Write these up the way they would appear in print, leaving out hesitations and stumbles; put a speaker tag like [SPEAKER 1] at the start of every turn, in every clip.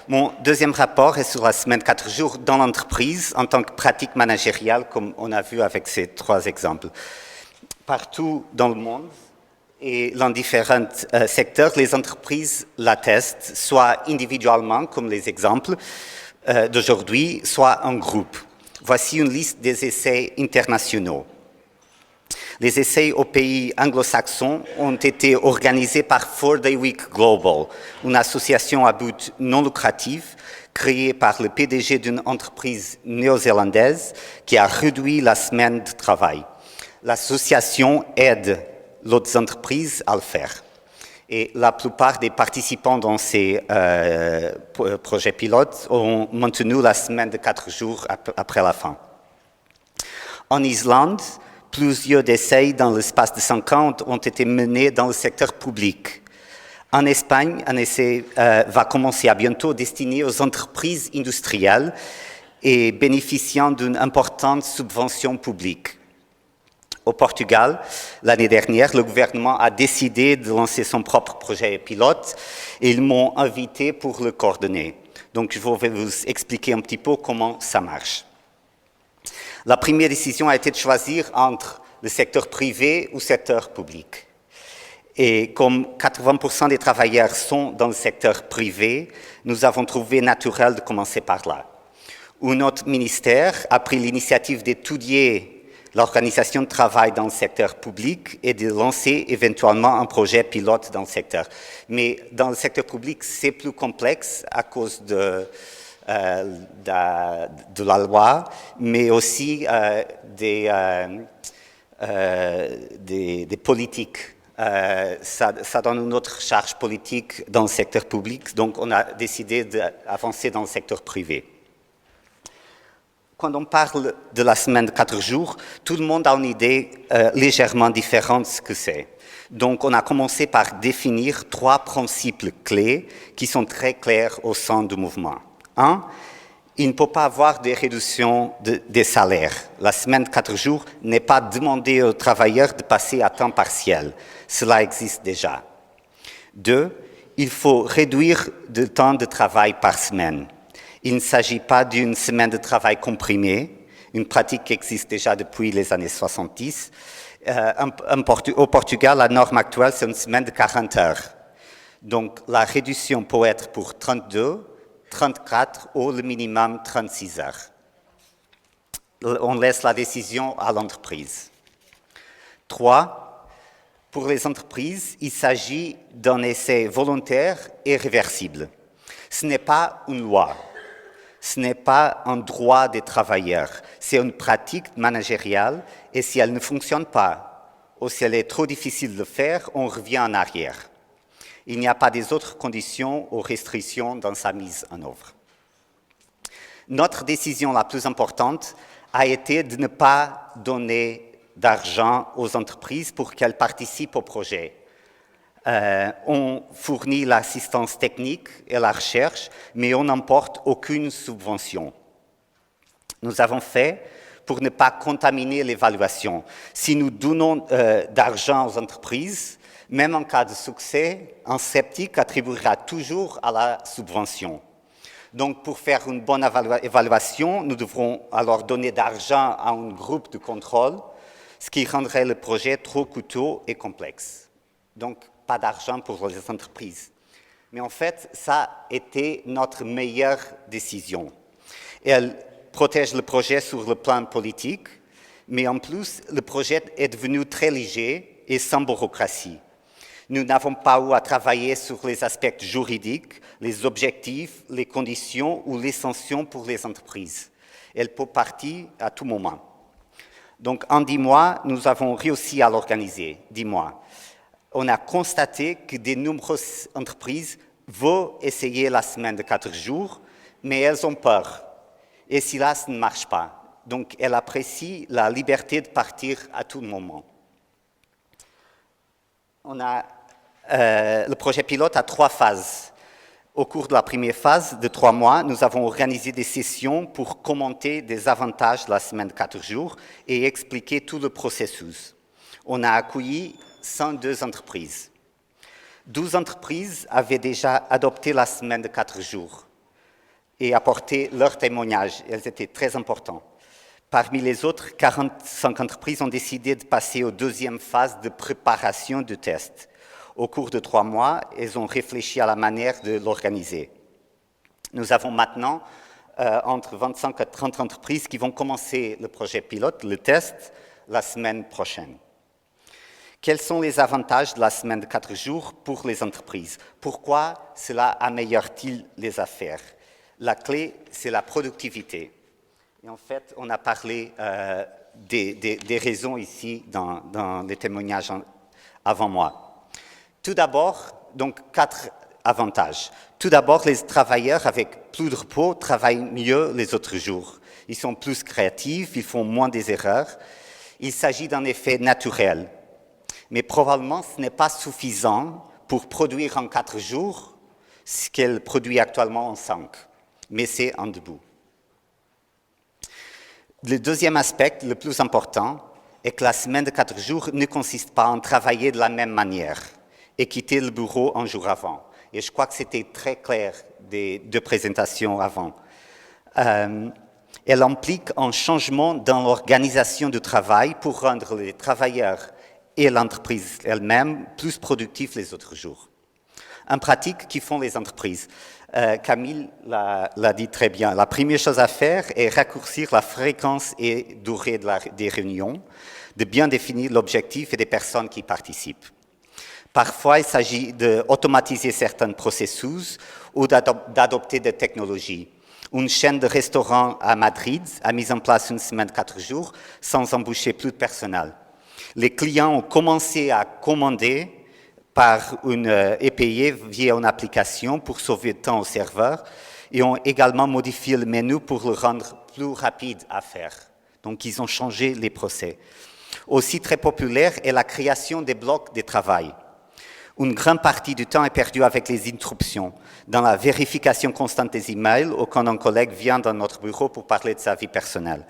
[SPEAKER 1] Mon deuxième rapport est sur la semaine 4 jours dans l'entreprise en tant que pratique managériale, comme on a vu avec ces 3 exemples. Partout dans le monde et dans différents secteurs, les entreprises l'attestent, soit individuellement, comme les exemples d'aujourd'hui, soit en groupe. Voici une liste des essais internationaux. Les essais aux pays anglo-saxons ont été organisés par 4-Day Week Global, une association à but non lucratif créée par le PDG d'une entreprise néo-zélandaise qui a réduit la semaine de travail. L'association aide d'autres entreprises à le faire. Et la plupart des participants dans ces projets pilotes ont maintenu la semaine de 4 jours après la fin. En Islande, plusieurs essais dans l'espace de 5 ans ont été menés dans le secteur public. En Espagne, un essai va commencer à bientôt destiné aux entreprises industrielles et bénéficiant d'une importante subvention publique. Au Portugal, l'année dernière, le gouvernement a décidé de lancer son propre projet pilote et ils m'ont invité pour le coordonner. Donc, je vais vous expliquer un petit peu comment ça marche. La première décision a été de choisir entre le secteur privé ou le secteur public. Et comme 80% des travailleurs sont dans le secteur privé, nous avons trouvé naturel de commencer par là. Où notre ministère a pris l'initiative d'étudier l'organisation de travail dans le secteur public et de lancer éventuellement un projet pilote dans le secteur. Mais dans le secteur public, c'est plus complexe à cause de la loi, mais aussi des politiques. Ça donne une autre charge politique dans le secteur public, donc on a décidé d'avancer dans le secteur privé. Quand on parle de la semaine de 4 jours, tout le monde a une idée légèrement différente de ce que c'est. Donc, on a commencé par définir 3 principes clés qui sont très clairs au sein du mouvement. 1. Il ne peut pas avoir de réduction des salaires. La semaine de 4 jours n'est pas demandée aux travailleurs de passer à temps partiel. Cela existe déjà. 2. Il faut réduire le temps de travail par semaine. Il ne s'agit pas d'une semaine de travail comprimée, une pratique qui existe déjà depuis les années 70. Au Portugal, la norme actuelle, c'est une semaine de 40 heures. Donc, la réduction peut être pour 32, 34 ou le minimum 36 heures. On laisse la décision à l'entreprise. 3. Pour les entreprises, il s'agit d'un essai volontaire et réversible. Ce n'est pas une loi. Ce n'est pas un droit des travailleurs, c'est une pratique managériale et si elle ne fonctionne pas ou si elle est trop difficile de faire, on revient en arrière. Il n'y a pas des autres conditions ou restrictions dans sa mise en œuvre. Notre décision la plus importante a été de ne pas donner d'argent aux entreprises pour qu'elles participent au projet. On fournit l'assistance technique et la recherche, mais on n'emporte aucune subvention. Nous avons fait pour ne pas contaminer l'évaluation. Si nous donnons d'argent aux entreprises, même en cas de succès, un sceptique attribuera toujours à la subvention. Donc, pour faire une bonne évaluation, nous devrons alors donner d'argent à un groupe de contrôle, ce qui rendrait le projet trop coûteux et complexe. Donc, pas d'argent pour les entreprises. Mais en fait, ça a été notre meilleure décision. Elle protège le projet sur le plan politique, mais en plus, le projet est devenu très léger et sans bureaucratie. Nous n'avons pas eu à travailler sur les aspects juridiques, les objectifs, les conditions ou les sanctions pour les entreprises. Elle peut partir à tout moment. Donc, en 10 mois, nous avons réussi à l'organiser, 10 mois. On a constaté que de nombreuses entreprises veulent essayer la semaine de 4 jours, mais elles ont peur. Et si là, ça ne marche pas. Donc, elles apprécient la liberté de partir à tout moment. Le projet pilote a 3 phases. Au cours de la première phase de 3 mois, nous avons organisé des sessions pour commenter des avantages de la semaine de 4 jours et expliquer tout le processus. On a accueilli 102 entreprises. 12 entreprises avaient déjà adopté la semaine de 4 jours. et apporter leurs témoignages. Elles étaient très importantes. Parmi les autres, 45 entreprises ont décidé de passer aux deuxième phase de préparation du test. Au cours de 3 mois, elles ont réfléchi à la manière de l'organiser. Nous avons maintenant entre 25 et 30 entreprises qui vont commencer le projet pilote, le test, la semaine prochaine. Quels sont les avantages de la semaine de 4 jours pour les entreprises? Pourquoi cela améliore-t-il les affaires? La clé, c'est la productivité. Et en fait, on a parlé des raisons ici dans les témoignages avant moi. Tout d'abord, donc 4 avantages. Tout d'abord, les travailleurs avec plus de repos travaillent mieux les autres jours. Ils sont plus créatifs, ils font moins des erreurs. Il s'agit d'un effet naturel. Mais probablement, ce n'est pas suffisant pour produire en 4 jours ce qu'elle produit actuellement en 5. Mais c'est en debout. Le deuxième aspect, le plus important, est que la semaine de 4 jours ne consiste pas en travailler de la même manière et quitter le bureau un jour avant. Et je crois que c'était très clair des 2 présentations avant. Elle implique un changement dans l'organisation du travail pour rendre les travailleurs et l'entreprise elle-même plus productifs les autres jours. En pratique, qui font les entreprises? Camille l'a dit très bien. La première chose à faire est raccourcir la fréquence et durée des réunions, de bien définir l'objectif et des personnes qui participent. Parfois, il s'agit d'automatiser certains processus ou d'adopter des technologies. Une chaîne de restaurants à Madrid a mis en place une semaine de 4 jours sans embaucher plus de personnel. Les clients ont commencé à commander et payer via une application pour sauver le temps au serveur et ont également modifié le menu pour le rendre plus rapide à faire. Donc, ils ont changé les procès. Aussi très populaire est la création des blocs de travail. Une grande partie du temps est perdue avec les interruptions, dans la vérification constante des emails ou quand un collègue vient dans notre bureau pour parler de sa vie personnelle.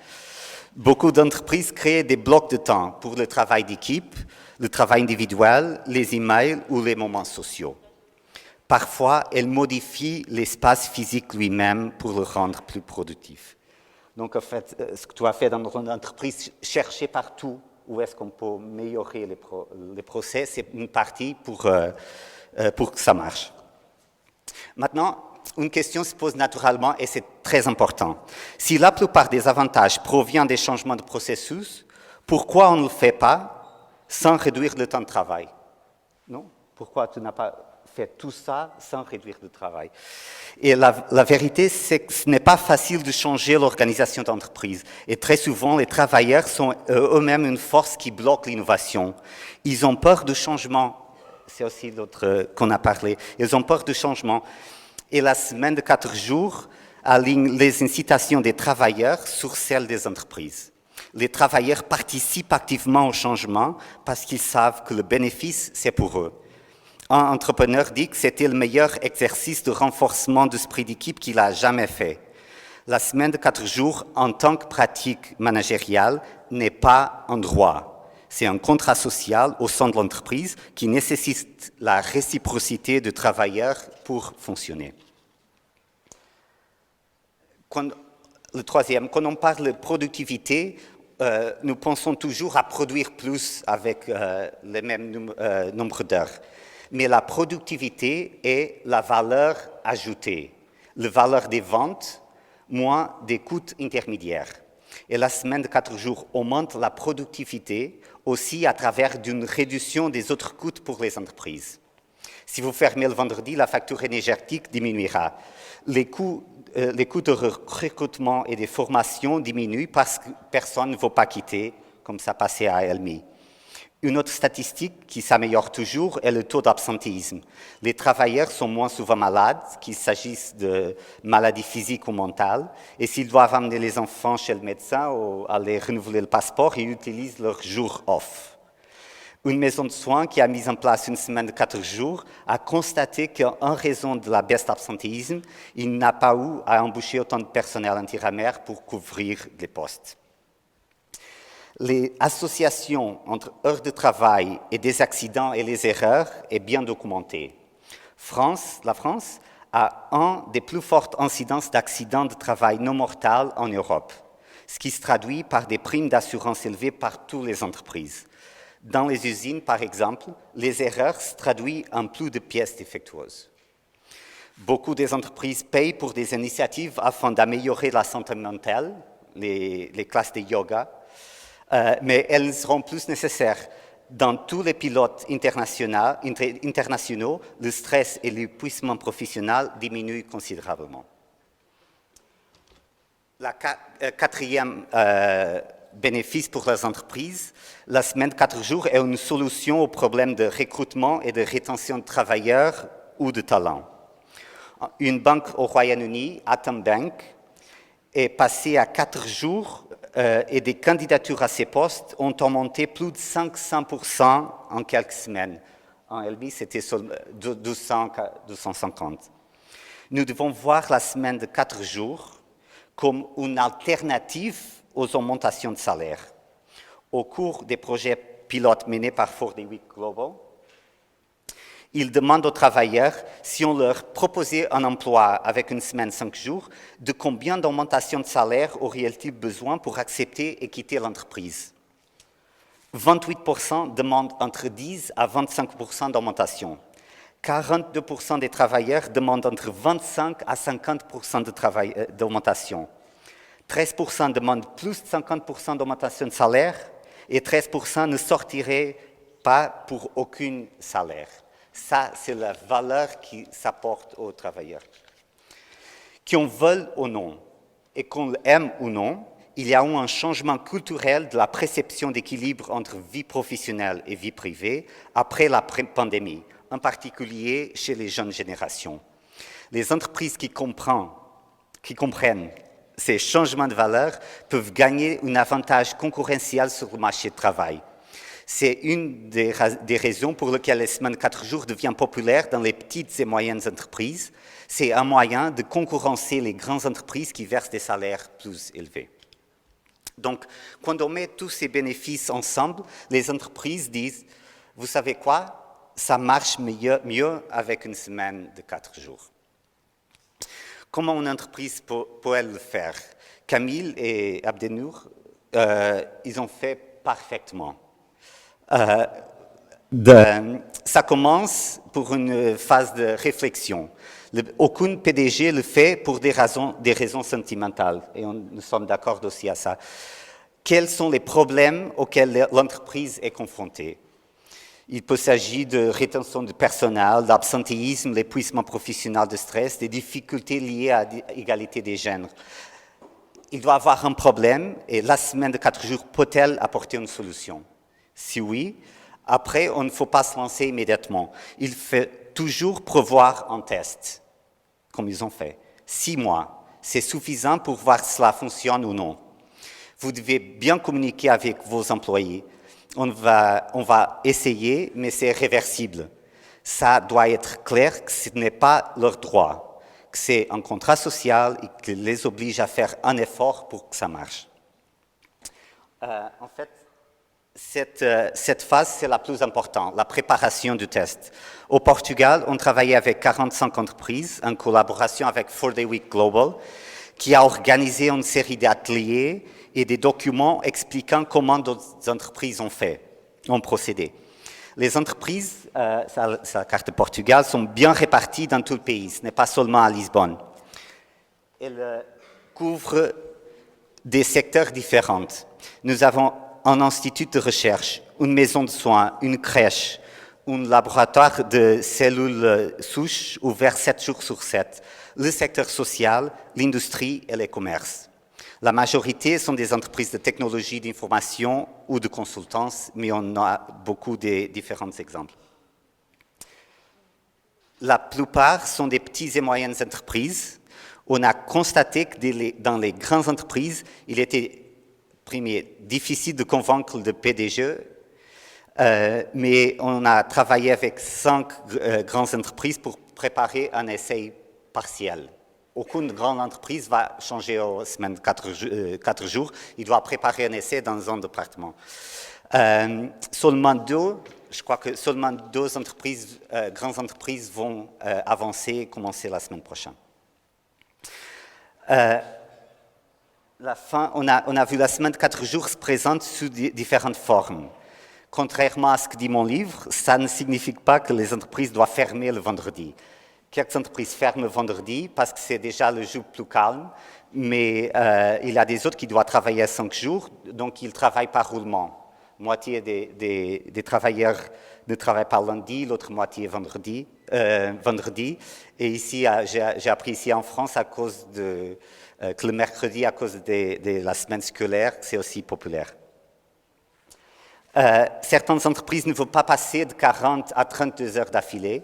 [SPEAKER 1] Beaucoup d'entreprises créent des blocs de temps pour le travail d'équipe, le travail individuel, les emails ou les moments sociaux. Parfois, elles modifient l'espace physique lui-même pour le rendre plus productif. Donc, en fait, ce que tu as fait dans notre entreprise, chercher partout où est-ce qu'on peut améliorer les procès, c'est une partie pour que ça marche. Maintenant, une question se pose naturellement et c'est très important. Si la plupart des avantages proviennent des changements de processus, pourquoi on ne le fait pas sans réduire le temps de travail? Non? Pourquoi tu n'as pas fait tout ça sans réduire le travail? Et la vérité, c'est que ce n'est pas facile de changer l'organisation d'entreprise. Et très souvent, les travailleurs sont eux-mêmes une force qui bloque l'innovation. Ils ont peur du changement. C'est aussi l'autre qu'on a parlé. Ils ont peur du changement. Et la semaine de 4 jours aligne les incitations des travailleurs sur celles des entreprises. Les travailleurs participent activement au changement parce qu'ils savent que le bénéfice, c'est pour eux. Un entrepreneur dit que c'était le meilleur exercice de renforcement d'esprit d'équipe qu'il a jamais fait. La semaine de 4 jours, en tant que pratique managériale, n'est pas un droit. C'est un contrat social au sein de l'entreprise qui nécessite la réciprocité de travailleurs pour fonctionner. Le troisième, quand on parle de productivité, nous pensons toujours à produire plus avec le même nombre d'heures. Mais la productivité est la valeur ajoutée, la valeur des ventes moins des coûts intermédiaires. Et la semaine de 4 jours augmente la productivité aussi à travers une réduction des autres coûts pour les entreprises. Si vous fermez le vendredi, la facture énergétique diminuera. Les coûts de recrutement et de formation diminuent parce que personne ne veut pas quitter, comme ça passait à Elmi. Une autre statistique qui s'améliore toujours est le taux d'absentéisme. Les travailleurs sont moins souvent malades, qu'il s'agisse de maladies physiques ou mentales, et s'ils doivent amener les enfants chez le médecin ou aller renouveler le passeport, ils utilisent leur jour off. Une maison de soins qui a mis en place une semaine de 4 jours a constaté qu'en raison de la baisse d'absentéisme, il n'a pas eu à embaucher autant de personnel intérimaire pour couvrir les postes. Les associations entre heures de travail et des accidents et les erreurs est bien documentée. La France a un des plus fortes incidences d'accidents de travail non mortels en Europe, ce qui se traduit par des primes d'assurance élevées par toutes les entreprises. Dans les usines, par exemple, les erreurs se traduisent en plus de pièces défectueuses. Beaucoup des entreprises payent pour des initiatives afin d'améliorer la santé mentale, les classes de yoga, mais elles seront plus nécessaires. Dans tous les pilotes internationaux, le stress et l'épuisement professionnel diminuent considérablement. La quatrième bénéfice pour les entreprises, la semaine de 4 jours est une solution au problème de recrutement et de rétention de travailleurs ou de talents. Une banque au Royaume-Uni, Atom Bank, est passée à 4 jours et des candidatures à ces postes ont augmenté plus de 500% en quelques semaines. En LB, c'était 250. Nous devons voir la semaine de 4 jours comme une alternative aux augmentations de salaire. Au cours des projets pilotes menés par 4 Week Global, ils demandent aux travailleurs, si on leur proposait un emploi avec une semaine 5 jours, de combien d'augmentation de salaire auraient-ils besoin pour accepter et quitter l'entreprise. 28% demandent entre 10 à 25% d'augmentation. 42% des travailleurs demandent entre 25 à 50% d'augmentation. 13% demandent plus de 50% d'augmentation de salaire et 13% ne sortiraient pas pour aucun salaire. Ça, c'est la valeur qui s'apporte aux travailleurs. Qu'on veuille ou non, et qu'on l'aime ou non, il y a eu un changement culturel de la perception d'équilibre entre vie professionnelle et vie privée après la pandémie, en particulier chez les jeunes générations. Les entreprises qui comprennent ces changements de valeur peuvent gagner un avantage concurrentiel sur le marché du travail. C'est une des raisons pour lesquelles les semaines 4 jours devient populaire dans les petites et moyennes entreprises. C'est un moyen de concurrencer les grandes entreprises qui versent des salaires plus élevés. Donc, quand on met tous ces bénéfices ensemble, les entreprises disent, vous savez quoi, ça marche mieux avec une semaine de 4 jours. Comment une entreprise peut-elle le faire? Camille et Abdenour, ils ont fait parfaitement. Ça commence pour une phase de réflexion. Aucun PDG le fait pour des raisons sentimentales, et nous sommes d'accord aussi à ça. Quels sont les problèmes auxquels l'entreprise est confrontée? Il peut s'agir de rétention de personnel, d'absentéisme, l'épuisement professionnel, de stress, des difficultés liées à l'égalité des genres. Il doit y avoir un problème et la semaine de 4 jours peut-elle apporter une solution? Si oui, après, on ne faut pas se lancer immédiatement. Il faut toujours prévoir un test, comme ils ont fait. 6 mois, c'est suffisant pour voir si cela fonctionne ou non. Vous devez bien communiquer avec vos employés. On va essayer, mais c'est réversible. Ça doit être clair que ce n'est pas leur droit, que c'est un contrat social et que les oblige à faire un effort pour que ça marche. En fait, cette phase, c'est la plus importante, la préparation du test. Au Portugal, on travaillait avec 45 entreprises en collaboration avec 4 Week Global, qui a organisé une série d'ateliers et des documents expliquant comment d'autres entreprises ont procédé. Les entreprises, c'est la carte de Portugal, sont bien réparties dans tout le pays, ce n'est pas seulement à Lisbonne. Elles couvrent des secteurs différents. Nous avons un institut de recherche, une maison de soins, une crèche, un laboratoire de cellules souches ouvert 7 jours sur 7, le secteur social, l'industrie et les commerces. La majorité sont des entreprises de technologie d'information ou de consultance, mais on a beaucoup de différents exemples. La plupart sont des petites et moyennes entreprises. On a constaté que dans les grandes entreprises, il était difficile de convaincre le PDG, mais on a travaillé avec 5 grandes entreprises pour préparer un essai partiel. Aucune grande entreprise va changer aux semaines 4 jours. Il doit préparer un essai dans un département. Seulement 2 Je crois que seulement 2 entreprises, grandes entreprises vont avancer et commencer la semaine prochaine. On a vu la semaine de 4 jours se présente sous différentes formes. Contrairement à ce que dit mon livre, ça ne signifie pas que les entreprises doivent fermer le vendredi. Quelques entreprises ferment le vendredi parce que c'est déjà le jour plus calme, mais il y a des autres qui doivent travailler 5 jours, donc ils travaillent par roulement. Moitié des travailleurs ne travaillent pas lundi, l'autre moitié vendredi. Et ici, j'ai appris ici en France à cause que le mercredi, à cause de la semaine scolaire, c'est aussi populaire. Certaines entreprises ne veulent pas passer de 40 à 32 heures d'affilée,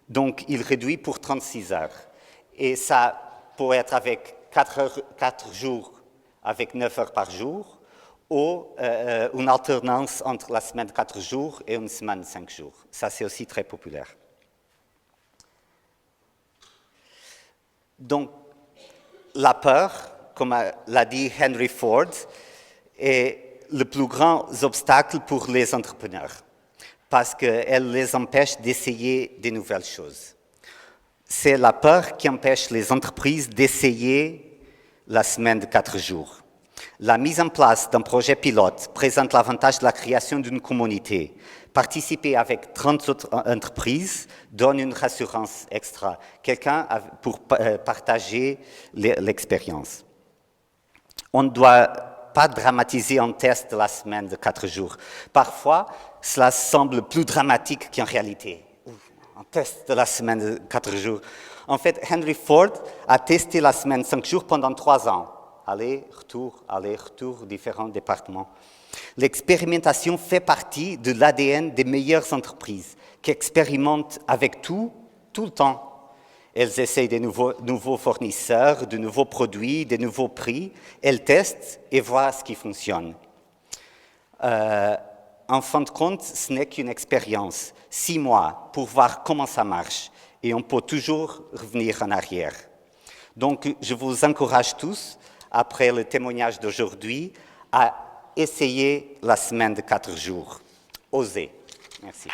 [SPEAKER 1] donc ils réduisent pour 36 heures. Et ça pourrait être avec 4 jours avec 9 heures par jour, ou une alternance entre la semaine de 4 jours et une semaine de 5 jours. Ça, c'est aussi très populaire. Donc, la peur, comme l'a dit Henry Ford, est le plus grand obstacle pour les entrepreneurs, parce qu'elle les empêche d'essayer de nouvelles choses. C'est la peur qui empêche les entreprises d'essayer la semaine de 4 jours. La mise en place d'un projet pilote présente l'avantage de la création d'une communauté. Participer avec 30 autres entreprises donne une rassurance extra, quelqu'un pour partager l'expérience. On ne doit pas dramatiser un test de la semaine de 4 jours. Parfois, cela semble plus dramatique qu'en réalité. Un test de la semaine de 4 jours. En fait, Henry Ford a testé la semaine de 5 jours pendant 3 ans. Aller-retour, différents départements. L'expérimentation fait partie de l'ADN des meilleures entreprises qui expérimentent avec tout le temps. Elles essayent des nouveaux fournisseurs, de nouveaux produits, des nouveaux prix. Elles testent et voient ce qui fonctionne. En fin de compte, ce n'est qu'une expérience. 6 mois pour voir comment ça marche. Et on peut toujours revenir en arrière. Donc, je vous encourage tous, après le témoignage d'aujourd'hui, à essayer la semaine de 4 jours. Osez. Merci.